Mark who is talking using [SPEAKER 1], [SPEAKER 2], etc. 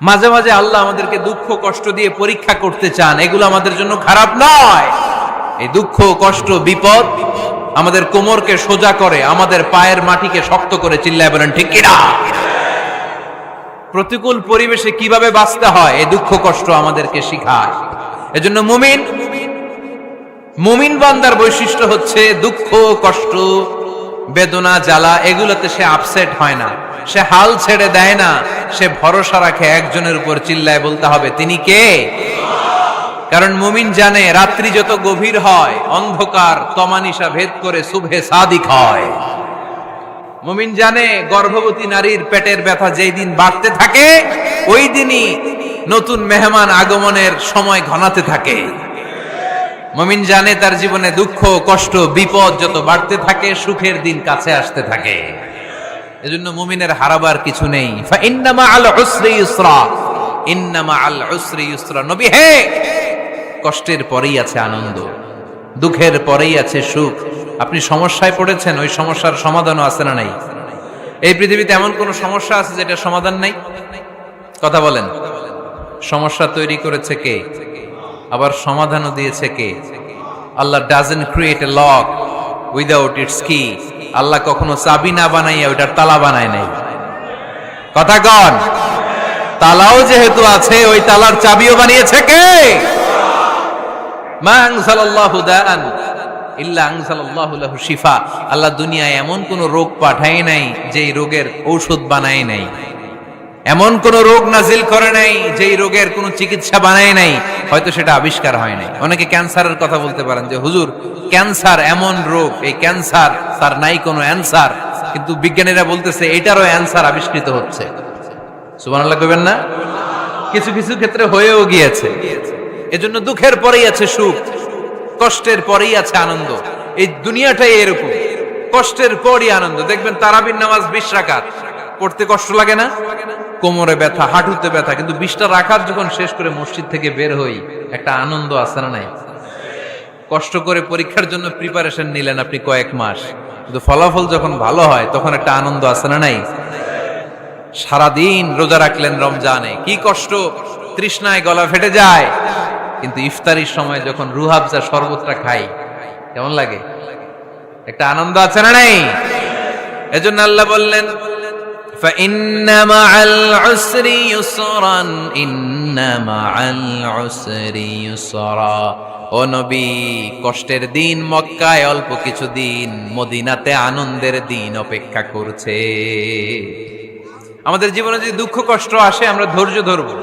[SPEAKER 1] মাঝে মাঝে আল্লাহ আমাদেরকে দুঃখ কষ্ট দিয়ে পরীক্ষা করতে চান, এগুলো আমাদের জন্য খারাপ নয়। এই দুঃখ কষ্ট বিপদ আমাদের কোমরকে সোজা করে, আমাদের পায়ের মাটিকে শক্ত করে। চিল্লায় বলেন ঠিক কিনা? প্রতিকূল পরিবেশে কিভাবে বাঁচতে হয় এই দুঃখ কষ্ট আমাদেরকে শিখায়। এজন্য মুমিন বান্দার বৈশিষ্ট্য হচ্ছে দুঃখ কষ্ট বেদনা জ্বালা এগুলোতে সে আপসেট হয় না, সে হাল ছেড়ে দেয় না, সে ভরসা রাখে একজনের উপর। চিল্লায় বলতে হবে তিনি কে? কারণ মুমিন জানে রাত্রি যত গভীর হয় অন্ধকার তমানিসা ভেদ করে সুবহে সাদিক হয়। মুমিন জানে গর্ভবতী নারীর পেটের ব্যথা যেই দিন বাড়তে থাকে ওই দিনই নতুন মেহমান আগমনের সময় ঘনাতে থাকে। মুমিন জানে তার জীবনে দুঃখ কষ্ট বিপদ যত বাড়তে থাকে সুখের দিন কাছে আসতে থাকে। এজন্য মুমিনের হারাবার কিছু নেই। ফা ইন্না মাআল উসরি ইউসরা, ইন্না মাআল উসরি ইউসরা। নবী হে, কষ্টের পরেই আছে আনন্দ, দুঃখের পরেই আছে সুখ। আপনি সমস্যায় পড়েছেন, ওই সমস্যার সমাধানও আছে না নাই? এই পৃথিবীতে এমন কোন সমস্যা আছে যেটা সমাধান নাই? কথা বলেন। সমস্যা তৈরি করেছে কে? আবার সমাধানও দিয়েছে কে? Allah doesn't create a lock without its key. Allah কখনো চাবি না বানাইয়া ওইটার তালা বানায় নাই। কথা কন। তালাও যেহেতু আছে ওই তালার চাবিও বানিয়েছে কে? মা আনজালাল্লাহু দাআন ইল্লা আনজালাল্লাহু লাহু শিফা। আল্লাহ দুনিয়ায় এমন কোন রোগ পাঠায় নাই যেই রোগের ঔষধ বানায় নাই, এমন কোন রোগ নাজিল করে নাই যেই রোগের কোন চিকিৎসা বানায় নাই, হয়তো সেটা আবিষ্কার হয় নাই। অনেকে ক্যান্সারের কথা বলতে পারেন যে হুজুর ক্যান্সার এমন রোগ, এই ক্যান্সার তার নাই কোনো অ্যানসার, কিন্তু বিজ্ঞানীরা বলতেছে এটারও অ্যানসার আবিষ্কৃত হচ্ছে। সুবহানাল্লাহ কইবেন না? কিছু কিছু ক্ষেত্রে হয়েও গিয়েছে। এজন্য দুঃখের পরেই আছে সুখ, কষ্টের পরেই আছে আনন্দ। এই দুনিয়াটাই এরকম, কষ্টের পরই আনন্দ। দেখবেন তারাবির নামাজ 20 রাকাত পড়তে কষ্ট লাগে না? কোমরে ব্যথা, হাঁটুতে ব্যথা, কিন্তু 20টা রাকাত যখন শেষ করে মসজিদ থেকে বের হই একটা আনন্দ আছে না নাই? কষ্ট করে পরীক্ষার জন্য প্রিপারেশন নিলেন আপনি কয়েক মাস, কিন্তু ফলাফল যখন ভালো হয় তখন একটা আনন্দ আছে না নাই? সারাদিন রোজা রাখলেন রমজানে, কি কষ্ট, তৃষ্ণায় গলা ফেটে যায়, কিন্তু ইফতারির সময় যখন রুহাবজা শরবতটা খাই কেমন লাগে? একটা আনন্দ আছে না নাই? এজন্য আল্লাহ বললেন فَإِنَّ مَعَ الْعُسْرِ يُسْرًا إِنَّ مَعَ الْعُسْرِ يُسْرًا। ও নবী, কষ্টের দিন মক্কায় অল্প কিছু দিন, মদিনাতে আনন্দের দিন অপেক্ষা করছে। আমাদের জীবনে যদি দুঃখ কষ্ট আসে আমরা ধৈর্য ধরবো,